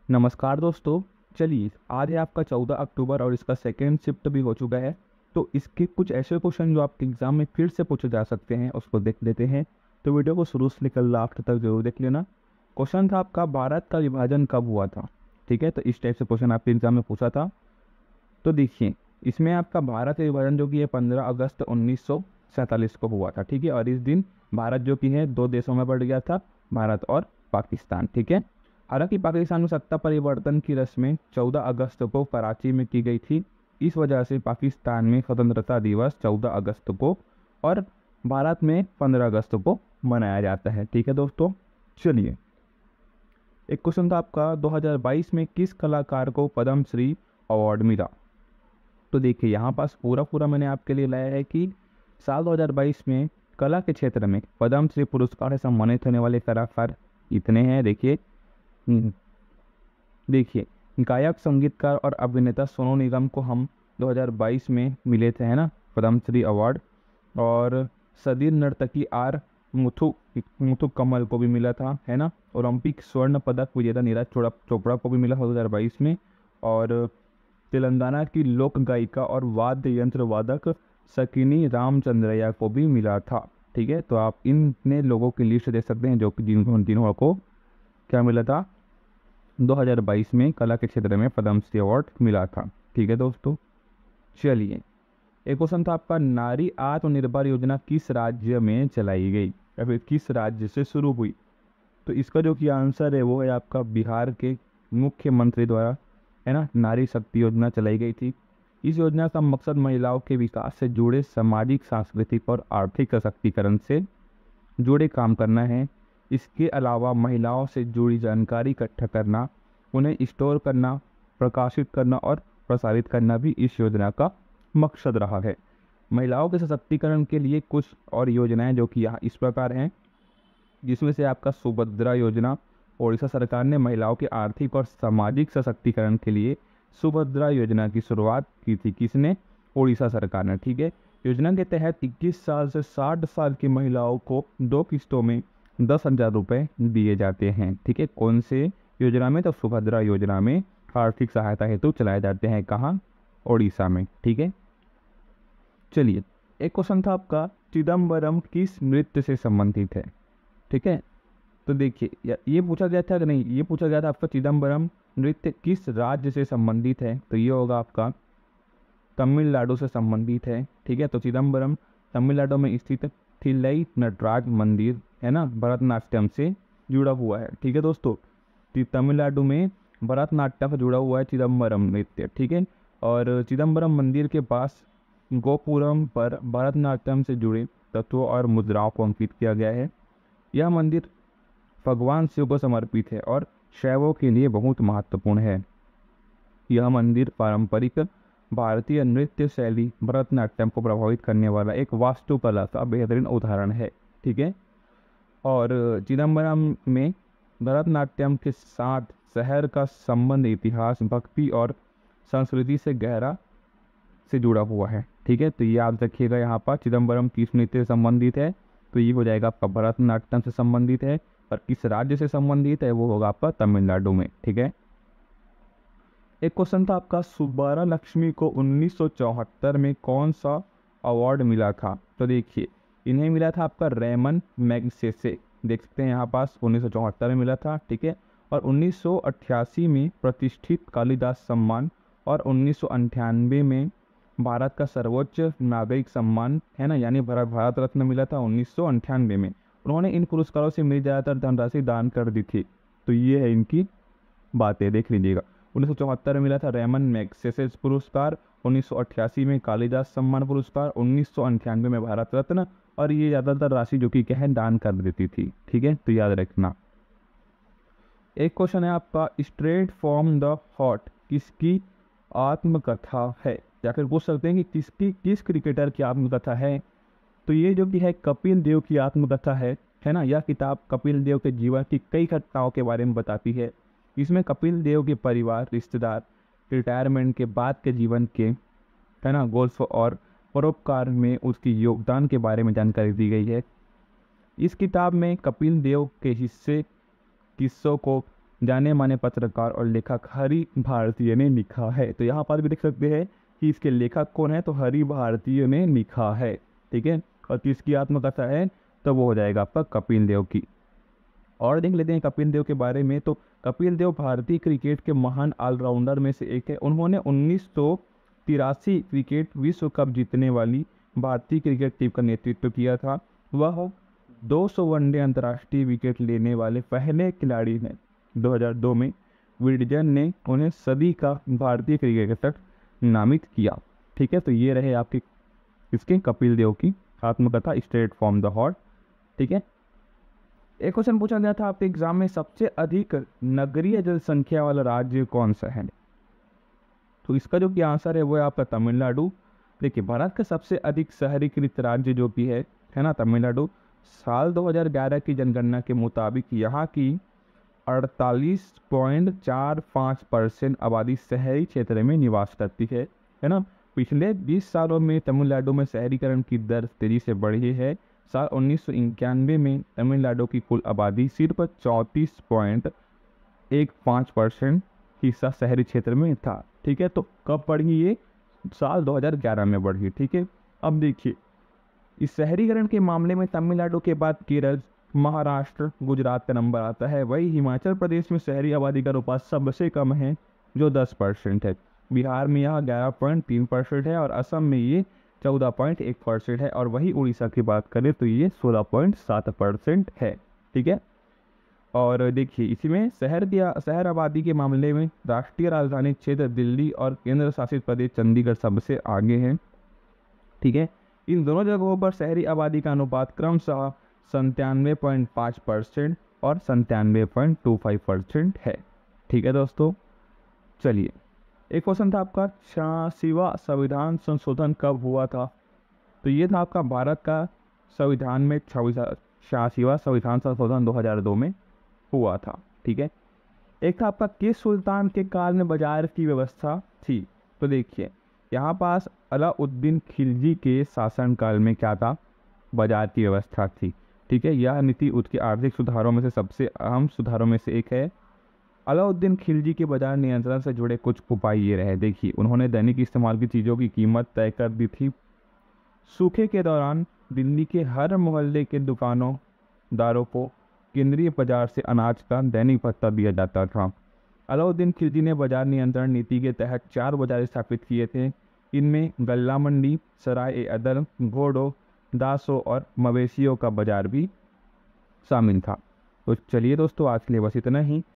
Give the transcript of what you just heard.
नमस्कार दोस्तों। चलिए, आज है आपका 14 अक्टूबर और इसका सेकेंड शिफ्ट भी हो चुका है। तो इसके कुछ ऐसे क्वेश्चन जो आपके एग्जाम में फिर से पूछे जा सकते हैं उसको देख लेते हैं। तो वीडियो को शुरू से लेकर लास्ट तक जरूर देख लेना। क्वेश्चन था आपका, भारत का विभाजन कब हुआ था। ठीक है, तो इस टाइप से क्वेश्चन आपके एग्जाम में पूछा था। तो देखिए, इसमें आपका भारत का विभाजन जो कि है 15 अगस्त 1947 को हुआ था। ठीक है, और इस दिन भारत जो कि है दो देशों में बढ़ गया था, भारत और पाकिस्तान। ठीक है, हालांकि पाकिस्तान में सत्ता परिवर्तन की रस्में 14 अगस्त को कराची में की गई थी। इस वजह से पाकिस्तान में स्वतंत्रता दिवस 14 अगस्त को और भारत में 15 अगस्त को मनाया जाता है। ठीक है दोस्तों, चलिए, एक क्वेश्चन था आपका, 2022 में किस कलाकार को पद्मश्री अवार्ड मिला। तो देखिए, यहाँ पास पूरा पूरा मैंने आपके लिए लाया है कि साल 2022 में कला के क्षेत्र में पद्मश्री पुरस्कार से सम्मानित होने वाले कलाकार इतने हैं। हम्म, देखिए, गायक, संगीतकार और अभिनेता सोनू निगम को हम 2022 में मिले थे, है ना, पद्मश्री अवार्ड। और सदीर नर्तकी आर मुथु मुथु कमल को भी मिला था, है ना। ओलंपिक स्वर्ण पदक विजेता नीरज चोपड़ा को भी मिला 2022 में। और तेलंगाना की लोक गायिका और वाद्य यंत्र वादक सकिनी रामचंद्रया को भी मिला था। ठीक है, तो आप इन लोगों की लिस्ट देख सकते हैं जो कि जिन्हों को क्या मिला था 2022 में कला के क्षेत्र में पद्मश्री अवार्ड मिला था। ठीक है दोस्तों, चलिए, एक क्वेश्चन था आपका, नारी आत्मनिर्भर योजना किस राज्य में चलाई गई या फिर किस राज्य से शुरू हुई। तो इसका जो कि आंसर है वो है आपका बिहार के मुख्यमंत्री द्वारा, है ना, नारी शक्ति योजना चलाई गई थी। इस योजना का मकसद महिलाओं के विकास से जुड़े सामाजिक, सांस्कृतिक और आर्थिक सशक्तिकरण से जुड़े काम करना है। इसके अलावा महिलाओं से जुड़ी जानकारी इकट्ठा करना, उन्हें स्टोर करना, प्रकाशित करना और प्रसारित करना भी इस योजना का मकसद रहा है। महिलाओं के सशक्तिकरण के लिए कुछ और योजनाएं जो कि यहाँ इस प्रकार हैं, जिसमें से आपका सुभद्रा योजना, ओडिशा सरकार ने महिलाओं के आर्थिक और सामाजिक सशक्तिकरण के लिए सुभद्रा योजना की शुरुआत की थी। किसने? ओडिशा सरकार ने। ठीक है, योजना के तहत 21 साल से 60 साल की महिलाओं को 2 किस्तों में 10,000 रुपये दिए जाते हैं। ठीक है, कौन से योजना में? तो सुभद्रा योजना में आर्थिक सहायता हेतु चलाए जाते हैं। कहाँ? ओडिशा में। ठीक है, चलिए, एक क्वेश्चन था आपका, चिदम्बरम किस नृत्य से संबंधित है। ठीक है, तो देखिए, ये पूछा गया था कि नहीं, ये पूछा गया था आपका चिदम्बरम नृत्य किस राज्य से संबंधित है। तो ये होगा आपका तमिलनाडु से संबंधित है। ठीक है, तो चिदम्बरम तमिलनाडु में स्थित थिल्लई नटराज मंदिर, है ना, भरतनाट्यम से जुड़ा हुआ है। ठीक है दोस्तों, तमिलनाडु में भरतनाट्यम से जुड़ा हुआ है चिदम्बरम नृत्य। ठीक है, और चिदम्बरम मंदिर के पास गोपुरम पर भरतनाट्यम से जुड़े तत्वों और मुद्राओं को अंकित किया गया है। यह मंदिर भगवान शिव को समर्पित है और शैवों के लिए बहुत महत्वपूर्ण है। यह मंदिर पारंपरिक भारतीय नृत्य शैली भरतनाट्यम को प्रभावित करने वाला एक वास्तुकला का बेहतरीन उदाहरण है। ठीक है, और चिदम्बरम में भरतनाट्यम के साथ शहर का संबंध इतिहास, भक्ति और संस्कृति से गहरा से जुड़ा हुआ है। ठीक है, तो ये याद रखिएगा, यहाँ पर चिदम्बरम किस नृत्य से संबंधित है, तो ये हो जाएगा आपका भरतनाट्यम से संबंधित है। और किस राज्य से संबंधित है, वो होगा आपका तमिलनाडु में। ठीक है, एक क्वेश्चन था आपका, सुब्बारा लक्ष्मी को 1974 में कौन सा अवार्ड मिला था। तो देखिए, इन्हें मिला था आपका रेमन मैगसेसे, देख सकते हैं यहाँ पास 1974 में मिला था। ठीक है, और 1988 में प्रतिष्ठित कालिदास सम्मान और 1998 में भारत का सर्वोच्च नागरिक सम्मान, है ना, यानी भारत रत्न मिला था 1998 में। उन्होंने इन पुरस्कारों से मिली ज़्यादातर धनराशि दान कर दी थी। तो ये है इनकी बातें, देख लीजिएगा। 1974 में मिला था रेमन मैगसेसे पुरस्कार, 1988 में कालिदास सम्मान पुरस्कार, 1998 में भारत रत्न, और ये ज़्यादातर राशि जो कि क्या है, दान कर देती थी। ठीक है, तो याद रखना। एक क्वेश्चन है आपका, स्ट्रेट फ्रॉम द हार्ट किसकी आत्मकथा है, या फिर पूछ सकते हैं कि किस क्रिकेटर की आत्मकथा है। तो ये जो कि है कपिल देव की आत्मकथा है ना। यह किताब कपिल देव के जीवन की कई घटनाओं के बारे में बताती है। इसमें कपिल देव के परिवार, रिश्तेदार, रिटायरमेंट के बाद के जीवन के, है ना, गोल्फ और परोपकार में उसकी योगदान के बारे में जानकारी दी गई है। इस किताब में कपिल देव के किस्सों को जाने माने पत्रकार और लेखक हरि भारतीय ने लिखा है। तो यहाँ पर भी देख सकते हैं कि इसके लेखक कौन है, तो हरि भारतीय ने लिखा है। ठीक है, और किसकी आत्मकथा है, तो वो हो जाएगा आपका कपिल देव की। और देख लेते हैं कपिल देव के बारे में। तो कपिल देव भारतीय क्रिकेट के महान ऑलराउंडर में से एक है। उन्होंने 1983 क्रिकेट विश्व कप जीतने वाली भारतीय क्रिकेट टीम का नेतृत्व किया था। वह 200 वनडे अंतर्राष्ट्रीय विकेट लेने वाले पहले खिलाड़ी हैं। 2002 में विजडन ने उन्हें सदी का भारतीय क्रिकेटर नामित किया। ठीक है, तो ये रहे आपके इसके कपिल देव की आत्मकथा स्ट्रेट फ्रॉम द हार्ट। ठीक है, एक क्वेश्चन पूछा गया था आपके एग्जाम में, सबसे अधिक नगरीय जनसंख्या वाला राज्य कौन सा है? तो इसका जो कि आंसर है वो है आपका तमिलनाडु। देखिए, भारत का सबसे अधिक शहरीकृत राज्य जो कि है ना तमिलनाडु। साल 2011 की जनगणना के मुताबिक यहाँ की 48.45% आबादी शहरी क्षेत्र में निवास करती है ना। पिछले 20 सालों में तमिलनाडु में शहरीकरण की दर तेजी से बढ़ी है। साल 1991 में तमिलनाडु की कुल आबादी सिर्फ 34.15% हिस्सा शहरी क्षेत्र में था। ठीक है, तो कब बढ़ी ये? साल 2011 में बढ़ी। ठीक है, अब देखिए इस शहरीकरण के मामले में तमिलनाडु के बाद केरल, महाराष्ट्र, गुजरात का नंबर आता है। वही हिमाचल प्रदेश में शहरी आबादी का अनुपात सबसे कम है जो 10% है। बिहार में यह 11.3% है और असम में ये 14.1% है। और वही उड़ीसा की बात करें तो ये 16.7% है। ठीक है, और देखिए इसी में शहर आबादी के मामले में राष्ट्रीय राजधानी क्षेत्र दिल्ली और केंद्र शासित प्रदेश चंडीगढ़ सबसे आगे हैं। ठीक है, इन दोनों जगहों पर शहरी आबादी का अनुपात क्रमशः 97.5% और 97.25% है। ठीक है दोस्तों, चलिए एक क्वेश्चन था आपका, 86वां संविधान संशोधन कब हुआ था? तो ये था आपका भारत का संविधान में 86वां संविधान संशोधन 2002 में हुआ था। ठीक है, एक था आपका किस सुल्तान के काल में बाजार की व्यवस्था थी? तो देखिए यहाँ पास अलाउद्दीन खिलजी के शासनकाल में क्या था, बाजार की व्यवस्था थी। ठीक है, यह नीति उसके आर्थिक सुधारों में से सबसे अहम सुधारों में से एक है। अलाउद्दीन खिलजी के बाजार नियंत्रण से जुड़े कुछ उपाय ये रहे। देखिए उन्होंने दैनिक इस्तेमाल की चीज़ों की कीमत तय कर दी थी। सूखे के दौरान दिल्ली के हर मोहल्ले के दुकानदारों को केंद्रीय बाजार से अनाज का दैनिक भत्ता दिया जाता था। अलाउद्दीन खिलजी ने बाजार नियंत्रण नीति के तहत 4 बाजार स्थापित किए थे। इनमें गल्ला मंडी, सराय-ए-अदल, घोड़ों, दासों और मवेशियों का बाजार भी शामिल था। तो चलिए दोस्तों, आज के लिए बस इतना ही।